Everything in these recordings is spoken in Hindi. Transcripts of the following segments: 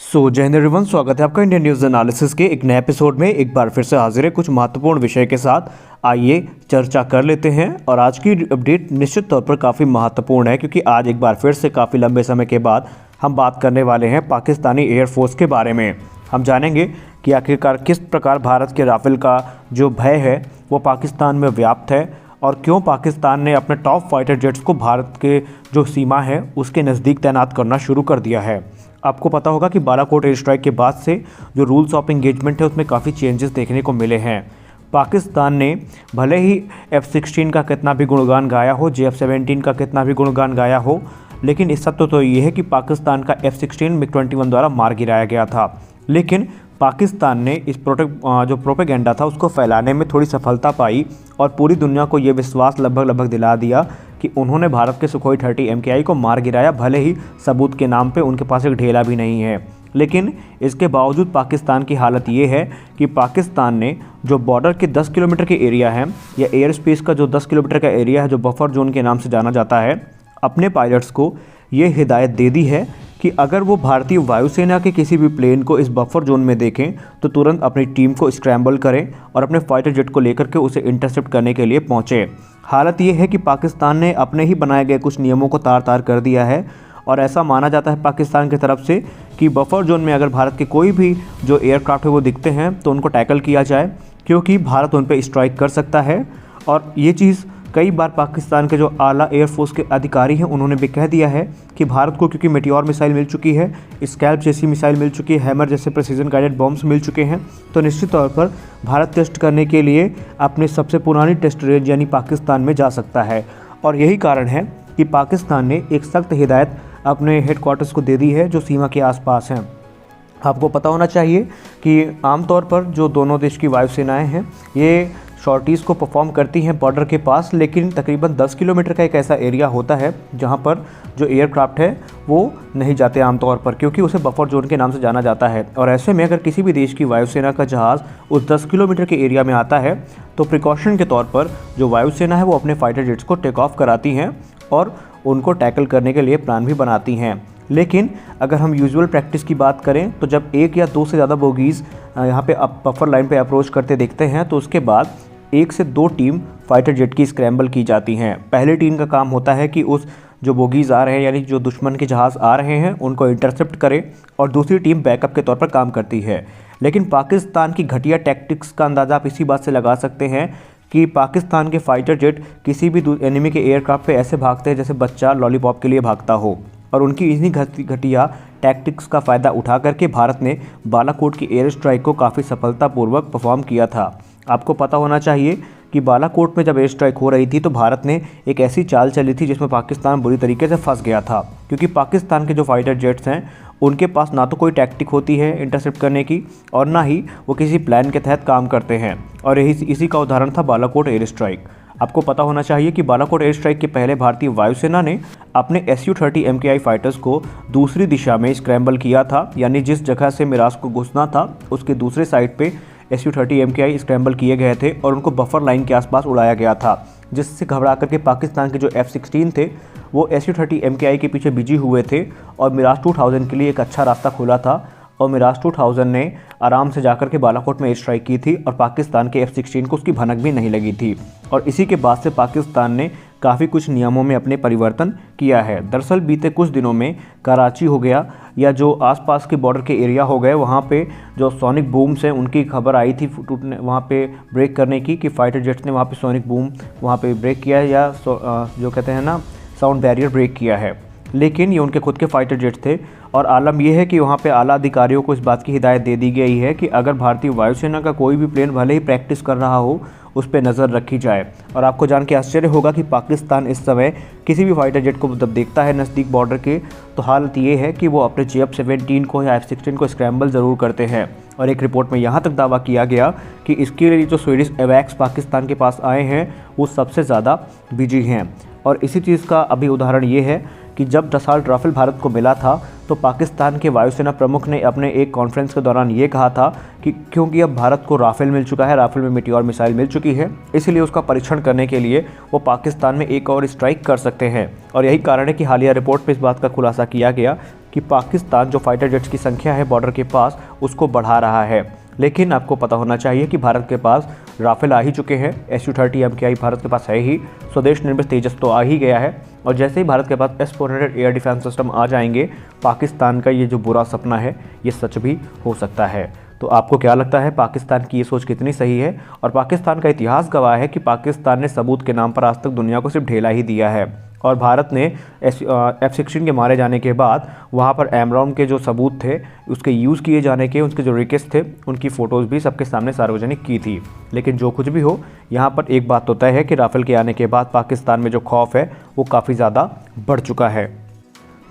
जय हिंद एवरीवन, स्वागत है आपका इंडियन न्यूज़ एनालिसिस के एक नए एपिसोड में। एक बार फिर से हाजिर है कुछ महत्वपूर्ण विषय के साथ। आइए चर्चा कर लेते हैं। और आज की अपडेट निश्चित तौर पर काफ़ी महत्वपूर्ण है, क्योंकि आज एक बार फिर से काफ़ी लंबे समय के बाद हम बात करने वाले हैं पाकिस्तानी एयरफोर्स के बारे में। हम जानेंगे कि आखिरकार किस प्रकार भारत के राफेल का जो भय है वो पाकिस्तान में व्याप्त है, और क्यों पाकिस्तान ने अपने टॉप फाइटर जेट्स को भारत के जो सीमा है उसके नज़दीक तैनात करना शुरू कर दिया है। आपको पता होगा कि बालाकोट एयर स्ट्राइक के बाद से जो रूल्स ऑफ इंगेजमेंट है उसमें काफ़ी चेंजेस देखने को मिले हैं। पाकिस्तान ने भले ही F-16 का कितना भी गुणगान गाया हो, JF-17 का कितना भी गुणगान गाया हो, लेकिन इस सत्य तो ये है कि पाकिस्तान का F-16 MiG-21 द्वारा मार गिराया गया था। लेकिन पाकिस्तान ने इस जो प्रोपेगेंडा था उसको फैलाने में थोड़ी सफलता पाई, और पूरी दुनिया को ये विश्वास लगभग दिला दिया कि उन्होंने भारत के सुखोई 30 MKI को मार गिराया, भले ही सबूत के नाम पे उनके पास एक ढेला भी नहीं है। लेकिन इसके बावजूद पाकिस्तान की हालत ये है कि पाकिस्तान ने जो बॉर्डर के 10 किलोमीटर के एरिया है, या एयर स्पेस का जो 10 किलोमीटर का एरिया है जो बफर जोन के नाम से जाना जाता है, अपने पायलट्स को ये हिदायत दे दी है कि अगर वो भारतीय वायुसेना के किसी भी प्लेन को इस बफर जोन में देखें तो तुरंत अपनी टीम को स्क्रैम्बल करें और अपने फाइटर जेट को लेकर के उसे इंटरसेप्ट करने के लिए पहुंचे। हालत ये है कि पाकिस्तान ने अपने ही बनाए गए कुछ नियमों को तार तार कर दिया है, और ऐसा माना जाता है पाकिस्तान की तरफ से कि बफर जोन में अगर भारत के कोई भी जो एयरक्राफ्ट है वो दिखते हैं तो उनको टैकल किया जाए, क्योंकि भारत उन पर स्ट्राइक कर सकता है। और ये चीज़ कई बार पाकिस्तान के जो आला एयरफोर्स के अधिकारी हैं उन्होंने भी कह दिया है कि भारत को क्योंकि मेटियोर मिसाइल मिल चुकी है, स्कैल्प जैसी मिसाइल मिल चुकी है, हैमर जैसे प्रेसिजन गाइडेड बॉम्ब्स मिल चुके हैं, तो निश्चित तौर पर भारत टेस्ट करने के लिए अपने सबसे पुरानी टेस्ट रेंज यानी पाकिस्तान में जा सकता है। और यही कारण है कि पाकिस्तान ने एक सख्त हिदायत अपने हेडक्वार्टर्स को दे दी है जो सीमा के आसपास हैं। आपको पता होना चाहिए कि आमतौर पर जो दोनों देश की वायुसेनाएँ हैं ये शॉर्टीज़ को परफॉर्म करती हैं बॉर्डर के पास, लेकिन तकरीबन 10 किलोमीटर का एक ऐसा एरिया होता है जहां पर जो एयरक्राफ्ट है वो नहीं जाते आमतौर पर, क्योंकि उसे बफर जोन के नाम से जाना जाता है। और ऐसे में अगर किसी भी देश की वायुसेना का जहाज़ उस 10 किलोमीटर के एरिया में आता है तो प्रिकॉशन के तौर पर जो वायुसेना है वो अपने फाइटर जेट्स को टेक ऑफ कराती हैं और उनको टैकल करने के लिए प्लान भी बनाती हैं। लेकिन अगर हम यूजुअल प्रैक्टिस की बात करें तो जब एक या दो से ज़्यादा बोगीज़ यहाँ पे बफर लाइन पे अप्रोच करते देखते हैं तो उसके बाद 1 से 2 टीम फाइटर जेट की स्क्रैम्बल की जाती हैं। पहली टीम का काम होता है कि उस जो बोगीज़ आ रहे हैं यानी जो दुश्मन के जहाज़ आ रहे हैं उनको इंटरसेप्ट करे, और दूसरी टीम बैकअप के तौर पर काम करती है। लेकिन पाकिस्तान की घटिया टैक्टिक्स का अंदाज़ा आप इसी बात से लगा सकते हैं कि पाकिस्तान के फाइटर जेट किसी भी एनिमी के एयरक्राफ्ट पे ऐसे भागते हैं जैसे बच्चा लॉलीपॉप के लिए भागता हो, और उनकी इन्हीं घटिया टैक्टिक्स का फ़ायदा उठा करके भारत ने बालाकोट की एयर स्ट्राइक को काफ़ी सफलतापूर्वक परफॉर्म किया था। आपको पता होना चाहिए कि बालाकोट में जब एयर स्ट्राइक हो रही थी तो भारत ने एक ऐसी चाल चली थी जिसमें पाकिस्तान बुरी तरीके से फंस गया था, क्योंकि पाकिस्तान के जो फाइटर जेट्स हैं उनके पास ना तो कोई टैक्टिक होती है इंटरसेप्ट करने की, और ना ही वो किसी प्लान के तहत काम करते हैं। और इसी का उदाहरण था बालाकोट एयर स्ट्राइक। आपको पता होना चाहिए कि बालाकोट एयर स्ट्राइक के पहले भारतीय वायुसेना ने अपने Su-30 MKI फाइटर्स को दूसरी दिशा में स्क्रैम्बल किया था, यानी जिस जगह से मिराज को घुसना था उसके दूसरे साइड पे Su-30 MKI स्क्रैम्बल किए गए थे और उनको बफर लाइन के आसपास उड़ाया गया था, जिससे घबरा करके पाकिस्तान के जो F-16 थे वो Su-30 MKI के पीछे बिजी हुए थे, और मिराज 2000 के लिए एक अच्छा रास्ता खुला था, और मिराज 2000 ने आराम से जाकर के बालाकोट में एयर स्ट्राइक की थी, और पाकिस्तान के F-16 को उसकी भनक भी नहीं लगी थी। और इसी के बाद से पाकिस्तान ने काफ़ी कुछ नियमों में अपने परिवर्तन किया है। दरअसल बीते कुछ दिनों में कराची हो गया या जो आसपास के बॉर्डर के एरिया हो गए, वहाँ पे जो सोनिक बूम्स हैं उनकी खबर आई थी टूटने, वहाँ पे ब्रेक करने की, कि फाइटर जेट्स ने वहाँ पे सोनिक बूम वहाँ पे ब्रेक किया है, या जो कहते हैं ना साउंड बैरियर ब्रेक किया है। लेकिन ये उनके खुद के फाइटर जेट थे, और आलम यह है कि वहाँ पे आला अधिकारियों को इस बात की हिदायत दे दी गई है कि अगर भारतीय वायुसेना का कोई भी प्लेन भले ही प्रैक्टिस कर रहा हो उस पर नज़र रखी जाए। और आपको जान के आश्चर्य होगा कि पाकिस्तान इस समय किसी भी फाइटर जेट को जब देखता है नज़दीक बॉर्डर के तो हालत ये है कि वो अपने JF-17 को या F-16 को स्क्रैम्बल ज़रूर करते हैं। और एक रिपोर्ट में यहाँ तक दावा किया गया कि इसके लिए जो स्वीडिश एवैक्स पाकिस्तान के पास आए हैं वो सबसे ज़्यादा बिजी हैं। और इसी चीज़ का अभी उदाहरण ये है कि जब दसाल्ट राफेल भारत को मिला था तो पाकिस्तान के वायुसेना प्रमुख ने अपने एक कॉन्फ्रेंस के दौरान ये कहा था कि क्योंकि अब भारत को राफेल मिल चुका है, राफेल में मेटियोर मिसाइल मिल चुकी है, इसलिए उसका परीक्षण करने के लिए वो पाकिस्तान में एक और स्ट्राइक कर सकते हैं। और यही कारण है कि हालिया रिपोर्ट में इस बात का खुलासा किया गया कि पाकिस्तान जो फाइटर जेट्स की संख्या है बॉर्डर के पास उसको बढ़ा रहा है। लेकिन आपको पता होना चाहिए कि भारत के पास राफेल आ ही चुके हैं, Su-30 MKI भारत के पास है ही, स्वदेश निर्मित तेजस तो आ ही गया है, और जैसे ही भारत के पास S-400 एयर डिफेंस सिस्टम आ जाएंगे, पाकिस्तान का ये जो बुरा सपना है ये सच भी हो सकता है। तो आपको क्या लगता है, पाकिस्तान की ये सोच कितनी सही है? और पाकिस्तान का इतिहास गवाह है कि पाकिस्तान ने सबूत के नाम पर आज तक दुनिया को सिर्फ ढेला ही दिया है, और भारत ने F-16 के मारे जाने के बाद वहाँ पर एमरॉन के जो सबूत थे उसके यूज़ किए जाने के, उसके जो रिकेट्स थे उनकी फ़ोटोज़ भी सबके सामने सार्वजनिक की थी। लेकिन जो कुछ भी हो, यहाँ पर एक बात तो तय है कि राफेल के आने के बाद पाकिस्तान में जो खौफ है वो काफ़ी ज़्यादा बढ़ चुका है।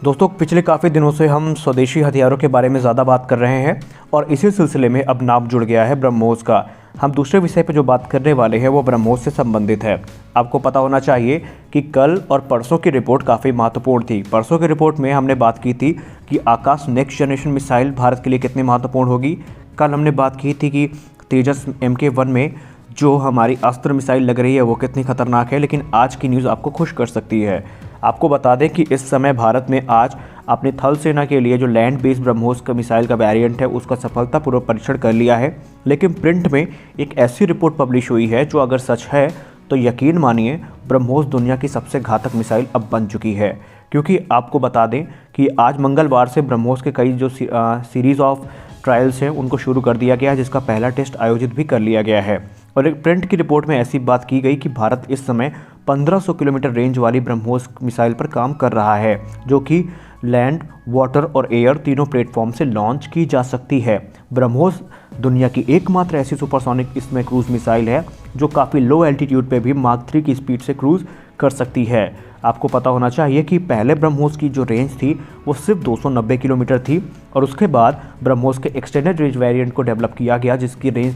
दोस्तों, पिछले काफ़ी दिनों से हम स्वदेशी हथियारों के बारे में ज़्यादा बात कर रहे हैं और इसी सिलसिले में अब नाम जुड़ गया है ब्रह्मोस का। हम दूसरे विषय पर जो बात करने वाले हैं वो ब्रह्मोस से संबंधित है। आपको पता होना चाहिए कि कल और परसों की रिपोर्ट काफ़ी महत्वपूर्ण थी। परसों की रिपोर्ट में हमने बात की थी कि आकाश नेक्स्ट जनरेशन मिसाइल भारत के लिए कितनी महत्वपूर्ण होगी। कल हमने बात की थी कि तेजस MK-1 में जो हमारी अस्त्र मिसाइल लग रही है वो कितनी खतरनाक है। लेकिन आज की न्यूज़ आपको खुश कर सकती है। आपको बता दें कि इस समय भारत ने आज अपनी थल सेना के लिए जो लैंड बेस्ड ब्रह्मोस का मिसाइल का वेरिएंट है उसका सफलतापूर्वक परीक्षण कर लिया है। लेकिन प्रिंट में एक ऐसी रिपोर्ट पब्लिश हुई है जो अगर सच है तो यकीन मानिए ब्रह्मोस दुनिया की सबसे घातक मिसाइल अब बन चुकी है। क्योंकि आपको बता दें कि आज मंगलवार से ब्रह्मोस के कई जो सीरीज़ ऑफ ट्रायल्स हैं उनको शुरू कर दिया गया है, जिसका पहला टेस्ट आयोजित भी कर लिया गया है। और एक प्रिंट की रिपोर्ट में ऐसी बात की गई कि भारत इस समय 1500 किलोमीटर रेंज वाली ब्रह्मोस मिसाइल पर काम कर रहा है, जो कि लैंड, वाटर और एयर तीनों प्लेटफॉर्म से लॉन्च की जा सकती है। ब्रह्मोस दुनिया की एकमात्र ऐसी सुपरसोनिक इसमें क्रूज़ मिसाइल है जो काफ़ी लो एल्टीट्यूड पे भी माक 3 की स्पीड से क्रूज़ कर सकती है। आपको पता होना चाहिए कि पहले ब्रह्मोस की जो रेंज थी वो सिर्फ 290 किलोमीटर थी, और उसके बाद ब्रह्मोस के एक्सटेंडेड रेंज वेरिएंट को डेवलप किया गया जिसकी रेंज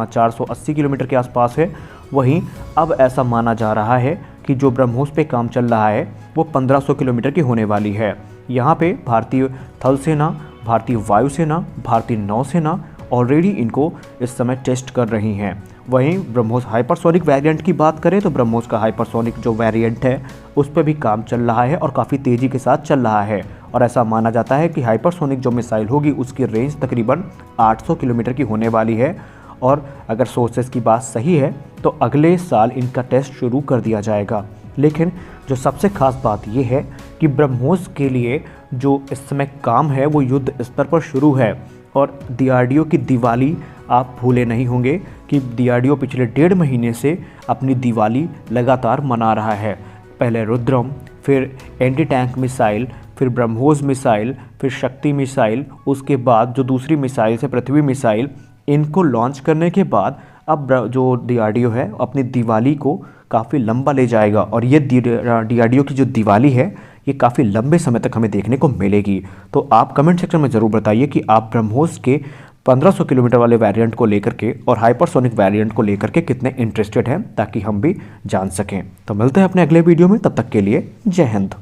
480 किलोमीटर के आसपास है। वहीं अब ऐसा माना जा रहा है कि जो ब्रह्मोस पे काम चल रहा है वो 1500 किलोमीटर की होने वाली है। यहाँ पे भारतीय थल सेना, भारतीय वायुसेना, भारतीय नौसेना ऑलरेडी इनको इस समय टेस्ट कर रही हैं। वहीं ब्रह्मोस हाइपरसोनिक वेरिएंट की बात करें तो ब्रह्मोस का हाइपरसोनिक जो वेरिएंट है उस पर भी काम चल रहा है और काफ़ी तेज़ी के साथ चल रहा है। और ऐसा माना जाता है कि हाइपरसोनिक जो मिसाइल होगी उसकी रेंज तकरीबन 800 किलोमीटर की होने वाली है। और अगर सोर्सेस की बात सही है तो अगले साल इनका टेस्ट शुरू कर दिया जाएगा। लेकिन जो सबसे खास बात यह है कि ब्रह्मोस के लिए जो इस समय काम है वो युद्ध स्तर पर शुरू है। और DRDO की दिवाली आप भूले नहीं होंगे कि DRDO पिछले 1.5 महीने से अपनी दिवाली लगातार मना रहा है। पहले रुद्रम, फिर एंटी टैंक मिसाइल, फिर ब्रह्मोस मिसाइल, फिर शक्ति मिसाइल, उसके बाद जो दूसरी मिसाइल से पृथ्वी मिसाइल, इनको लॉन्च करने के बाद अब जो DRDO है अपनी दिवाली को काफ़ी लंबा ले जाएगा। और ये DRDO की जो दिवाली है ये काफ़ी लंबे समय तक हमें देखने को मिलेगी। तो आप कमेंट सेक्शन में ज़रूर बताइए कि आप ब्रह्मोस के 1500 किलोमीटर वाले वेरिएंट को लेकर के और हाइपरसोनिक वेरिएंट को लेकर के कितने इंटरेस्टेड हैं, ताकि हम भी जान सकें। तो मिलते हैं अपने अगले वीडियो में, तब तक के लिए जय हिंद।